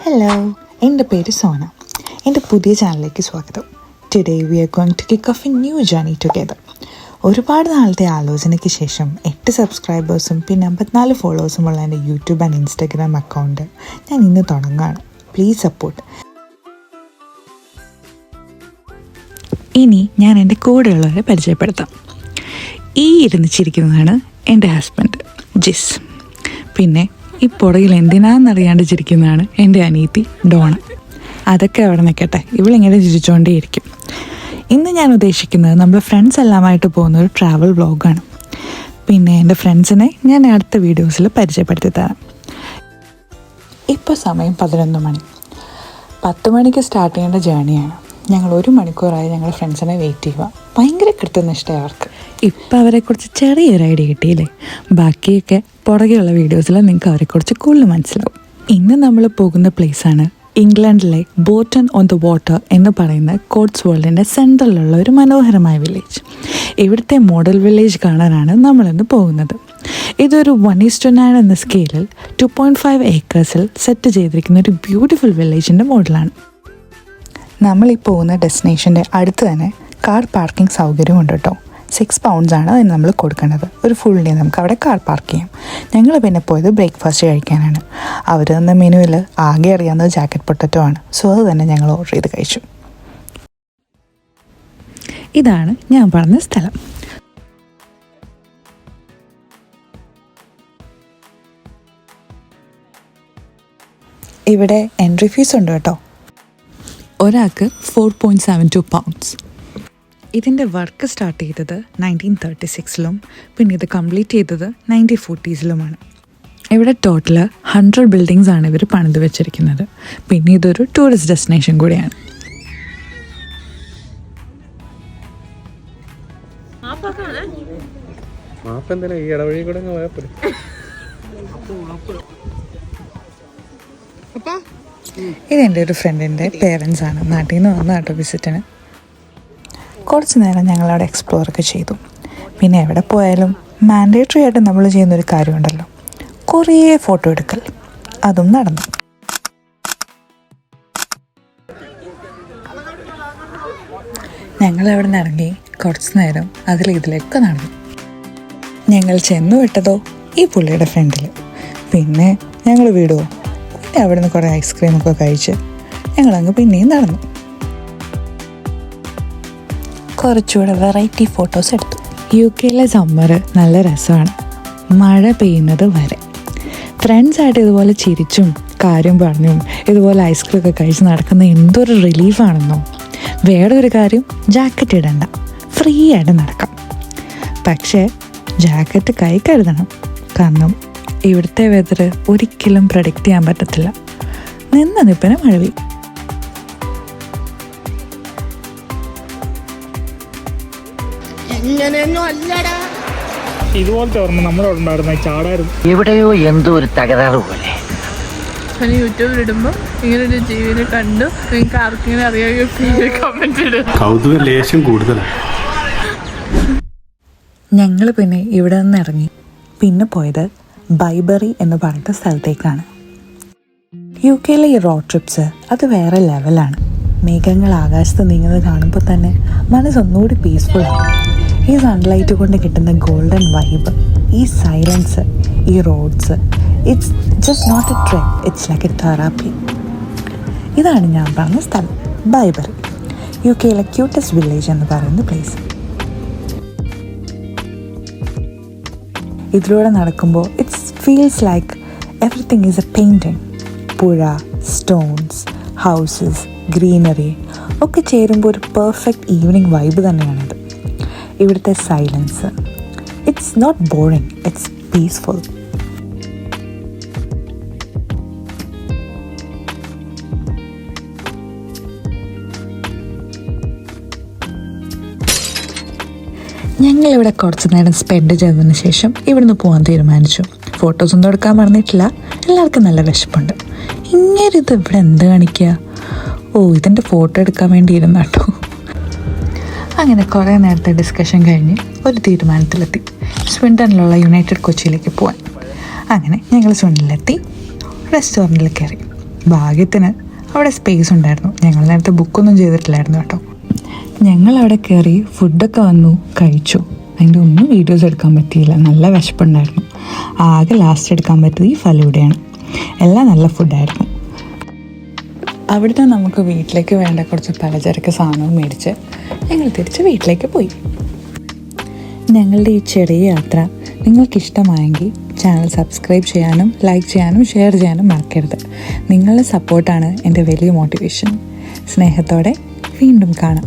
Hello, എൻ്റെ പേര് സോന. എൻ്റെ പുതിയ ചാനലിലേക്ക് സ്വാഗതം. Today we are going to kick off a new journey together. ഒരുപാട് നാളത്തെ ആലോചനയ്ക്ക് ശേഷം 8 സബ്സ്ക്രൈബേഴ്സും പിന്നെ 54 ഫോളോവേഴ്സുമുള്ള എൻ്റെ യൂട്യൂബ് ആൻഡ് ഇൻസ്റ്റാഗ്രാം അക്കൗണ്ട് ഞാൻ ഇന്ന് തുടങ്ങുകയാണ്. Please support. ഇനി ഞാൻ എൻ്റെ കൂടെയുള്ളവരെ പരിചയപ്പെടുത്താം. ഈ ഇരുന്ന് ചിരിക്കുന്നതാണ് എൻ്റെ ഹസ്ബൻഡ് ജിസ്. പിന്നെ ഈ പുറകിൽ എന്തിനാണെന്നറിയാണ്ട് ചിരിക്കുന്നതാണ് എൻ്റെ അനിയത്തി ഡോണ. അതൊക്കെ അവിടെ നിൽക്കട്ടെ, ഇവളിങ്ങനെ ചിരിച്ചുകൊണ്ടേയിരിക്കും. ഇന്ന് ഞാൻ ഉദ്ദേശിക്കുന്നത് നമ്മൾ ഫ്രണ്ട്സ് എല്ലാമായിട്ട് പോകുന്ന ഒരു ട്രാവൽ വ്ളോഗാണ്. പിന്നെ എൻ്റെ ഫ്രണ്ട്സിനെ ഞാൻ അടുത്ത വീഡിയോസിൽ പരിചയപ്പെടുത്തി തരാം. ഇപ്പോൾ സമയം 11 മണി. 10 മണിക്ക് സ്റ്റാർട്ട് ചെയ്യേണ്ട ജേണിയാണ്. ഞങ്ങൾ 1 മണിക്കൂറായി ഞങ്ങൾ ഫ്രണ്ട്സിനെ വെയിറ്റ് ചെയ്യുക. ഭയങ്കര കൃത്യനിഷ്ഠ അവർക്ക്. ഇപ്പം അവരെക്കുറിച്ച് ചെറിയൊരു ഐഡിയ കിട്ടിയില്ലേ? ബാക്കിയൊക്കെ പുറകെയുള്ള വീഡിയോസിൽ നിങ്ങൾക്ക് അവരെക്കുറിച്ച് കൂടുതൽ മനസ്സിലാവും. ഇന്ന് നമ്മൾ പോകുന്ന പ്ലേസാണ് ഇംഗ്ലണ്ടിലെ ബോർട്ടൺ ഓൺ ദ വാട്ടർ എന്ന് പറയുന്ന കോട്സ്വോൾഡിൻ്റെ സെൻട്രലിലുള്ള ഒരു മനോഹരമായ വില്ലേജ്. ഇവിടുത്തെ മോഡൽ വില്ലേജ് കാണാനാണ് നമ്മളിന്ന് പോകുന്നത്. ഇതൊരു 1:9 എന്ന സ്കെയിലിൽ 2.5 ഏക്കേഴ്സിൽ സെറ്റ് ചെയ്തിരിക്കുന്ന ഒരു ബ്യൂട്ടിഫുൾ വില്ലേജിൻ്റെ മോഡലാണ്. നമ്മളീ പോകുന്ന ഡെസ്റ്റിനേഷൻ്റെ അടുത്ത് തന്നെ കാർ പാർക്കിംഗ് സൗകര്യമുണ്ട് കേട്ടോ. 6 pounds അതിന് നമ്മൾ കൊടുക്കേണ്ടത്. ഒരു ഫുൾ ഡേ നമുക്ക് അവിടെ കാർ പാർക്ക് ചെയ്യാം. ഞങ്ങൾ പിന്നെ പോയത് ബ്രേക്ക്ഫാസ്റ്റ് കഴിക്കാനാണ്. അവർ തന്ന മെനുവിൽ ആകെ അറിയാവുന്നത് ജാക്കറ്റ് പൊട്ടറ്റോ ആണ്. സോ അത് തന്നെ ഞങ്ങൾ ഓർഡർ ചെയ്ത് കഴിച്ചു. ഇതാണ് ഞാൻ പറഞ്ഞ സ്ഥലം. ഇവിടെ എൻട്രി ഫീസ് ഉണ്ട് കേട്ടോ. ഒരാൾക്ക് 4.72 pounds. ഇതിൻ്റെ വർക്ക് സ്റ്റാർട്ട് ചെയ്തത് 1936 പിന്നെ ഇത് കംപ്ലീറ്റ് ചെയ്തത് 1940s ഇവിടെ ടോട്ടൽ 100 ബിൽഡിങ്സ് ആണ് ഇവർ പണിത് വെച്ചിരിക്കുന്നത്. പിന്നെ ഇതൊരു ടൂറിസ്റ്റ് ഡെസ്റ്റിനേഷൻ കൂടിയാണ്. ഇതെൻ്റെ ഒരു ഫ്രണ്ടിൻ്റെ പേരൻസ് ആണ്. നാട്ടിൽ നിന്ന് വന്ന കേട്ടോ വിസിറ്റിന്. കുറച്ച് നേരം ഞങ്ങളവിടെ എക്സ്പ്ലോറൊക്കെ ചെയ്തു. പിന്നെ എവിടെ പോയാലും മാൻഡേറ്ററി ആയിട്ട് നമ്മൾ ചെയ്യുന്നൊരു കാര്യമുണ്ടല്ലോ, കുറേ ഫോട്ടോ എടുക്കൽ. അതും നടന്നു. ഞങ്ങളവിടെ നിന്ന് ഇറങ്ങി കുറച്ച് നേരം ഇതിലൊക്കെ നടന്നു. ഞങ്ങൾ ചെന്നു വിട്ടതോ ഈ പുള്ളിയുടെ ഫ്രണ്ടിൽ. പിന്നെ ഞങ്ങൾ വിടുവോ. പിന്നെ അവിടെ നിന്ന് കുറേ ഐസ്ക്രീമൊക്കെ കഴിച്ച് ഞങ്ങളങ്ങ് പിന്നെയും നടന്നു. കുറച്ചുകൂടെ വെറൈറ്റി ഫോട്ടോസ് എടുത്തു. UK സമ്മർ നല്ല രസമാണ്, മഴ പെയ്യുന്നത് വരെ. ഫ്രണ്ട്സായിട്ട് ഇതുപോലെ ചിരിച്ചും കാര്യം പറഞ്ഞും ഇതുപോലെ ഐസ്ക്രീം ഒക്കെ കഴിച്ച് നടക്കുന്ന എന്തൊരു റിലീഫാണെന്നോ. വേറെ ഒരു കാര്യം, ജാക്കറ്റ് ഇടണ്ട, ഫ്രീ ആയിട്ട് നടക്കാം. പക്ഷേ ജാക്കറ്റ് കൈ കരുതണം. കാരണം ഇവിടുത്തെ വെതർ ഒരിക്കലും പ്രഡിക്റ്റ് ചെയ്യാൻ പറ്റത്തില്ല. നിപ്പിന് മഴ പെയ്യും. ഇതുപോലത്തെ ഓർമ്മ നമ്മളോട് ഉണ്ടായിരുന്ന ചാടായിരുന്നു. എവിടെയോ എന്തോ ഒരു തകരാറ് പോലെ. യൂട്യൂബിൽ ഇടുമ്പോൾ ഇങ്ങനൊരു ജീവിനെ കണ്ടു. നിങ്ങൾക്ക് ആർക്കെങ്കിലും അറിയാമെങ്കിൽ കമന്റ് ഇടുക. കൗതുക ലേശം കൂടുതലാണ്. ഞങ്ങൾ പിന്നെ ഇവിടെ നിന്ന് ഇറങ്ങി പിന്നെ പോയത് ബൈബറി എന്ന് പറയുന്ന സ്ഥലത്തേക്കാണ്. UK ഈ റോഡ് ട്രിപ്സ് അത് വേറെ ലെവലാണ്. മേഘങ്ങൾ ആകാശത്ത് നീങ്ങുന്നത് കാണുമ്പോൾ തന്നെ മനസ്സൊന്നുകൂടി പീസ്ഫുള്ളാണ്. ഈ സൺലൈറ്റ് കൊണ്ട് കിട്ടുന്ന ഗോൾഡൻ വൈബ്, ഈ സൈലൻസ്, ഈ roads, it's just not a trip, it's like a therapy. ഇതാണ് ഞാൻ പറഞ്ഞ സ്ഥലം, ബൈബറി. UK ക്യൂട്ടസ്റ്റ് വില്ലേജ് എന്ന് പറയുന്ന പ്ലേസ്. ഇതിലൂടെ നടക്കുമ്പോൾ it's feels like everything is a painting. പുഴ, സ്റ്റോൺസ്, ഹൗസസ്, ഗ്രീനറി ഒക്കെ ചേരുമ്പോൾ ഒരു പെർഫെക്റ്റ് ഈവനിങ് വൈബ് തന്നെയാണിത്. ഇവിടുത്തെ silence, it's not boring, it's peaceful. ഞങ്ങളിവിടെ കുറച്ച് നേരം സ്പെൻഡ് ചെയ്തതിന് ശേഷം ഇവിടുന്ന് പോകാൻ തീരുമാനിച്ചു. ഫോട്ടോസൊന്നും എടുക്കാൻ പറഞ്ഞിട്ടില്ല, എല്ലാവർക്കും നല്ല വിശപ്പുണ്ട്. ഇങ്ങനെ ഇത് ഇവിടെ എന്ത് കാണിക്കുക? ഇതിൻ്റെ ഫോട്ടോ എടുക്കാൻ വേണ്ടി ഇരുന്ന കേട്ടോ. അങ്ങനെ കുറേ നേരത്തെ ഡിസ്കഷൻ കഴിഞ്ഞ് ഒരു തീരുമാനത്തിലെത്തി, സ്വീഡനിലുള്ള യുണൈറ്റഡ് കൊച്ചിയിലേക്ക് പോകാൻ. അങ്ങനെ ഞങ്ങൾ സ്വീഡനിലെത്തി റെസ്റ്റോറൻറ്റിൽ കയറി. ഭാഗ്യത്തിന് അവിടെ സ്പേസ് ഉണ്ടായിരുന്നു. ഞങ്ങൾ നേരത്തെ ബുക്കൊന്നും ചെയ്തിട്ടില്ലായിരുന്നു കേട്ടോ. ഞങ്ങളവിടെ കയറി ഫുഡൊക്കെ വന്നു കഴിച്ചു. അതിൻ്റെ ഒന്നും വീഡിയോസ് എടുക്കാൻ പറ്റിയില്ല, നല്ല വിശപ്പുണ്ടായിരുന്നു. ആകെ ലാസ്റ്റ് എടുക്കാൻ പറ്റിയത് ഈ ഫലൂഡയാണ്. എല്ലാം നല്ല ഫുഡായിരുന്നു. അവിടുന്ന് നമുക്ക് വീട്ടിലേക്ക് വേണ്ട കുറച്ച് പലചരക്ക് സാധനവും മേടിച്ച് ഞങ്ങൾ തിരിച്ച് വീട്ടിലേക്ക് പോയി. ഞങ്ങളുടെ ഈ ചെറിയ യാത്ര നിങ്ങൾക്കിഷ്ടമായെങ്കിൽ ചാനൽ സബ്സ്ക്രൈബ് ചെയ്യാനും ലൈക്ക് ചെയ്യാനും ഷെയർ ചെയ്യാനും മറക്കരുത്. നിങ്ങളുടെ സപ്പോർട്ടാണ് എൻ്റെ വലിയ മോട്ടിവേഷൻ. സ്നേഹത്തോടെ വീണ്ടും കാണാം.